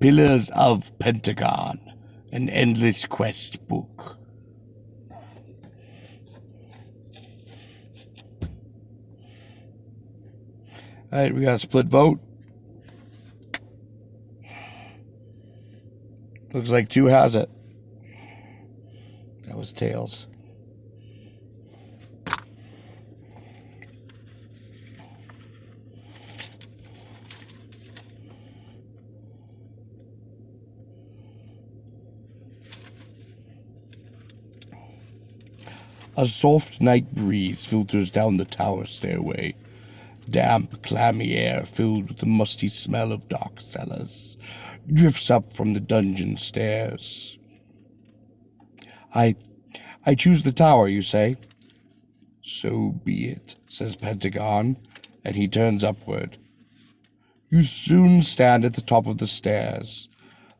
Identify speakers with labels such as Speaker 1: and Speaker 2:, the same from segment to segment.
Speaker 1: Pillars of Pentegarn, an endless quest book. Alright, we got a split vote. Looks like 2 has it. That was tails. A soft night breeze filters down the tower stairway. Damp, clammy air filled with the musty smell of dark cellars drifts up from the dungeon stairs. I choose the tower, you say? So be it, says Pentegarn, and he turns upward. You soon stand at the top of the stairs.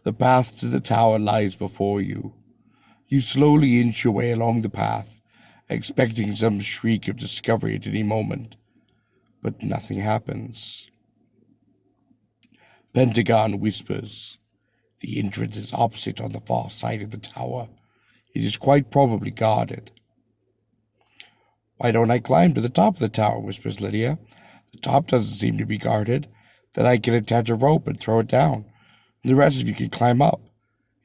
Speaker 1: The path to the tower lies before you. You slowly inch your way along the path, expecting some shriek of discovery at any moment. But nothing happens. Pentegarn whispers. The entrance is opposite on the far side of the tower. It is quite probably guarded. Why don't I climb to the top of the tower, whispers Lydia. The top doesn't seem to be guarded. Then I can attach a rope and throw it down. And the rest of you can climb up.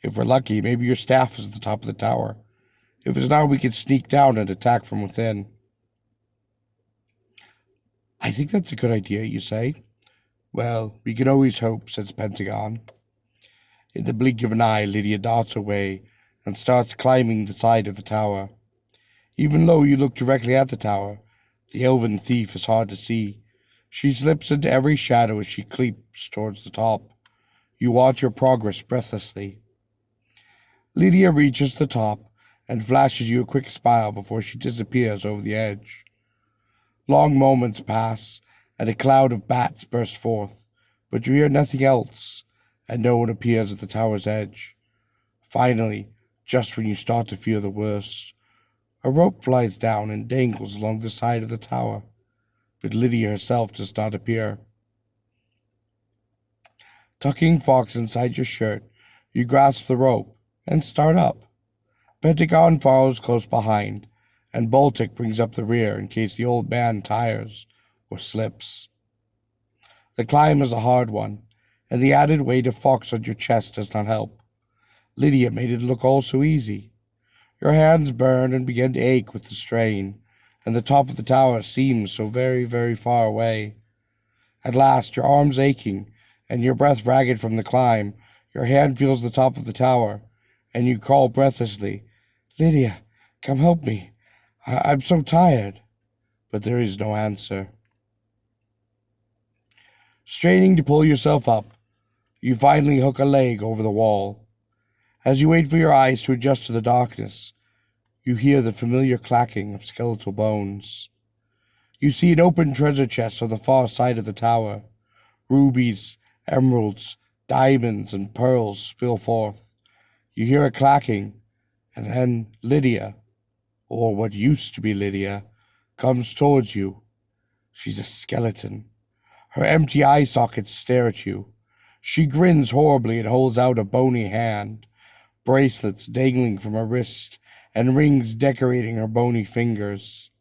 Speaker 1: If we're lucky, maybe your staff is at the top of the tower. If it's not, we can sneak down and attack from within. I think that's a good idea, you say? Well, we can always hope, says Pentegarn. In the blink of an eye, Lydia darts away and starts climbing the side of the tower. Even though you look directly at the tower, the elven thief is hard to see. She slips into every shadow as she creeps towards the top. You watch her progress breathlessly. Lydia reaches the top and flashes you a quick smile before she disappears over the edge. Long moments pass, and a cloud of bats burst forth, but you hear nothing else, and no one appears at the tower's edge. Finally, just when you start to fear the worst, a rope flies down and dangles along the side of the tower, but Lydia herself does not appear. Tucking Fox inside your shirt, you grasp the rope and start up. Pentegarn follows close behind, and Baltic brings up the rear in case the old man tires or slips. The climb is a hard one, and the added weight of Fox on your chest does not help. Lydia made it look all so easy. Your hands burn and begin to ache with the strain, and the top of the tower seems so very, very far away. At last, your arms aching, and your breath ragged from the climb, your hand feels the top of the tower, and you call breathlessly, Lydia, come help me. I'm so tired. But there is no answer. Straining to pull yourself up, you finally hook a leg over the wall. As you wait for your eyes to adjust to the darkness, you hear the familiar clacking of skeletal bones. You see an open treasure chest on the far side of the tower. Rubies, emeralds, diamonds, and pearls spill forth. You hear a clacking, and then Lydia, or what used to be Lydia, comes towards you. She's a skeleton. Her empty eye sockets stare at you. She grins horribly and holds out a bony hand, bracelets dangling from her wrist, and rings decorating her bony fingers.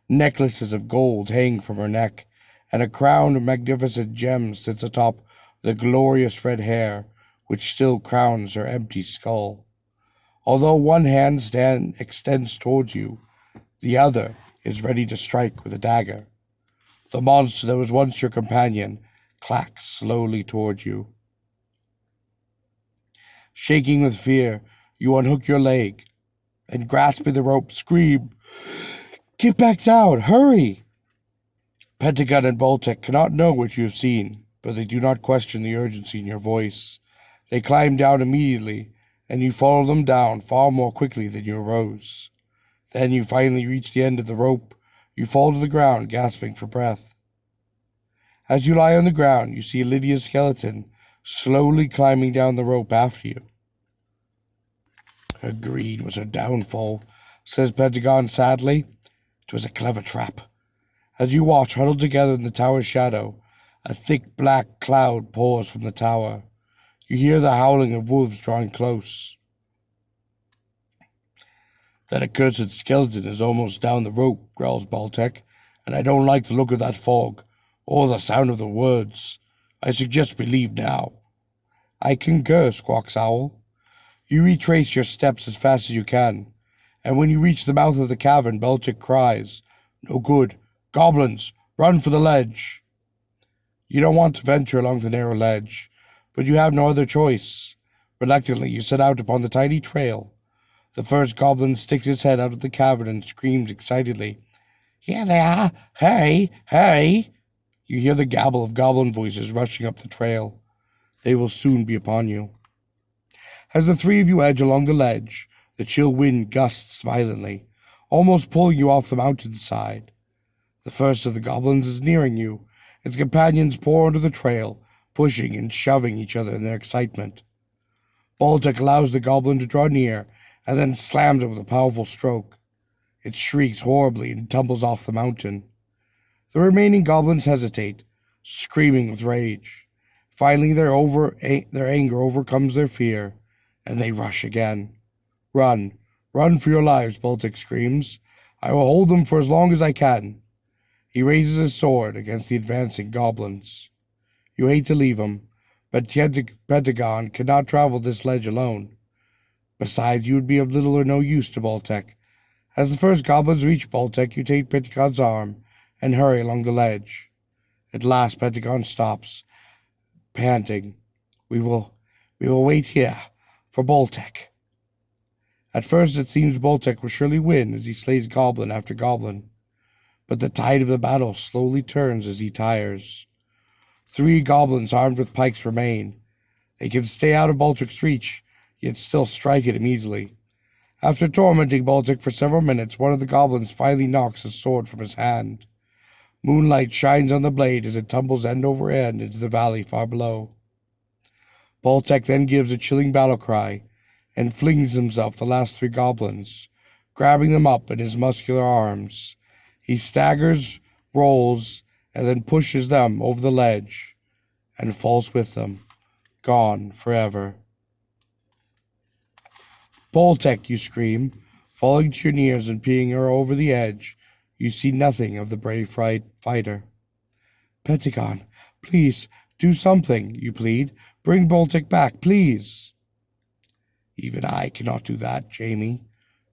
Speaker 1: Necklaces of gold hang from her neck, and a crown of magnificent gems sits atop the glorious red hair, which still crowns her empty skull. Although one hand extends towards you, the other is ready to strike with a dagger. The monster that was once your companion clacks slowly toward you. Shaking with fear, you unhook your leg, and grasping the rope, scream, Get back down! Hurry! Pentegarn and Baltic cannot know what you have seen, but they do not question the urgency in your voice. They climb down immediately, and you follow them down far more quickly than you arose. Then you finally reach the end of the rope. You fall to the ground, gasping for breath. As you lie on the ground, you see Lydia's skeleton slowly climbing down the rope after you. Her greed was her downfall, says Pentegarn sadly. It was a clever trap. As you watch, huddled together in the tower's shadow, a thick black cloud pours from the tower. You hear the howling of wolves drawing close. That accursed skeleton is almost down the rope, growls Baltic, and I don't like the look of that fog, or the sound of the words. I suggest we leave now. I concur, squawks Owl. You retrace your steps as fast as you can, and when you reach the mouth of the cavern, Baltic cries, No good. Goblins! Run for the ledge! You don't want to venture along the narrow ledge, but you have no other choice. Reluctantly, you set out upon the tiny trail. The first goblin sticks his head out of the cavern and screams excitedly, Here they are! Hurry! Hurry! You hear the gabble of goblin voices rushing up the trail. They will soon be upon you. As the three of you edge along the ledge, the chill wind gusts violently, almost pulling you off the mountainside. The first of the goblins is nearing you. Its companions pour onto the trail, pushing and shoving each other in their excitement. Baltic allows the goblin to draw near, and then slams it with a powerful stroke. It shrieks horribly and tumbles off the mountain. The remaining goblins hesitate, screaming with rage. Finally, their anger overcomes their fear, and they rush again. Run, run for your lives, Baltic screams. I will hold them for as long as I can. He raises his sword against the advancing goblins. You hate to leave him, but Pentegarn cannot travel this ledge alone. Besides, you would be of little or no use to Baltic. As the first goblins reach Baltic, you take Pentegarn's arm and hurry along the ledge. At last, Pentegarn stops, panting. We will wait here for Baltic. At first, it seems Baltic will surely win as he slays goblin after goblin. But the tide of the battle slowly turns as he tires. 3 goblins armed with pikes remain. They can stay out of Baltic's reach, yet still strike at him easily. After tormenting Baltic for several minutes, one of the goblins finally knocks his sword from his hand. Moonlight shines on the blade as it tumbles end over end into the valley far below. Baltic then gives a chilling battle cry and flings himself the last 3 goblins, grabbing them up in his muscular arms. He staggers, rolls, and then pushes them over the ledge and falls with them, gone forever. Baltic, you scream, falling to your knees and peering her over the edge. You see nothing of the brave fighter. Pentegarn, please, do something, you plead. Bring Baltic back, please. Even I cannot do that, Jamie,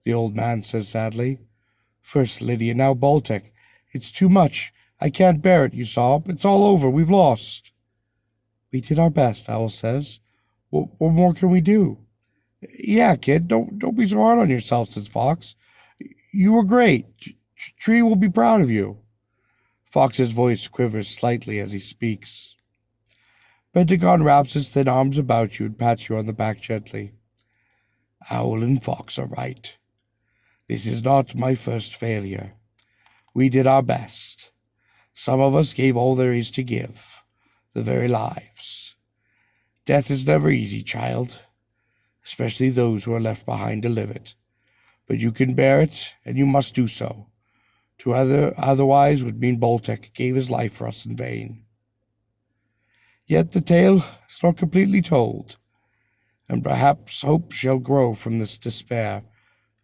Speaker 1: the old man says sadly. First Lydia, now Baltic. It's too much. I can't bear it, you sob. It's all over. We've lost. We did our best, Owl says. What more can we do? Yeah, kid, don't be so hard on yourself, says Fox. You were great. Tree will be proud of you. Fox's voice quivers slightly as he speaks. Pentegarn wraps his thin arms about you and pats you on the back gently. Owl and Fox are right. This is not my first failure. We did our best. Some of us gave all there is to give, the very lives. Death is never easy, child, especially those who are left behind to live it. But you can bear it, and you must do so. Otherwise would mean Baltic gave his life for us in vain. Yet the tale is not completely told, and perhaps hope shall grow from this despair,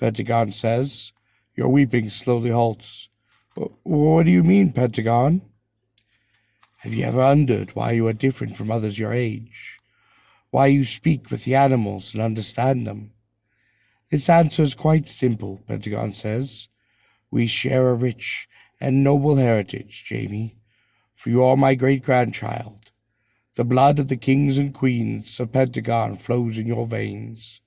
Speaker 1: Pentegarn says. Your weeping slowly halts. What do you mean, Pentegarn? Have you ever wondered why you are different from others your age? Why you speak with the animals and understand them? This answer is quite simple, Pentegarn says. We share a rich and noble heritage, Jamie, for you are my great-grandchild. The blood of the kings and queens of Pentegarn flows in your veins,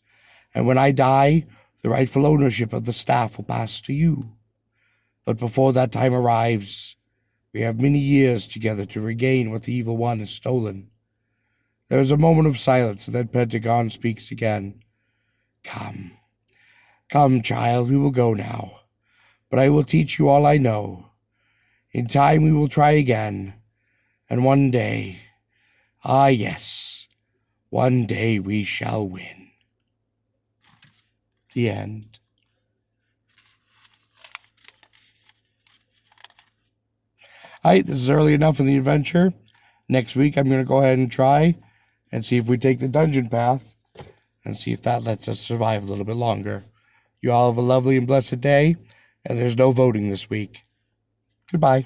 Speaker 1: and when I die, the rightful ownership of the staff will pass to you. But before that time arrives, we have many years together to regain what the evil one has stolen. There is a moment of silence, and then Pentegarn speaks again. Come, child, we will go now, but I will teach you all I know. In time we will try again, and one day, ah yes, one day we shall win. The end. All right, this is early enough in the adventure. Next week, I'm going to go ahead and try and see if we take the dungeon path and see if that lets us survive a little bit longer. You all have a lovely and blessed day, and there's no voting this week. Goodbye.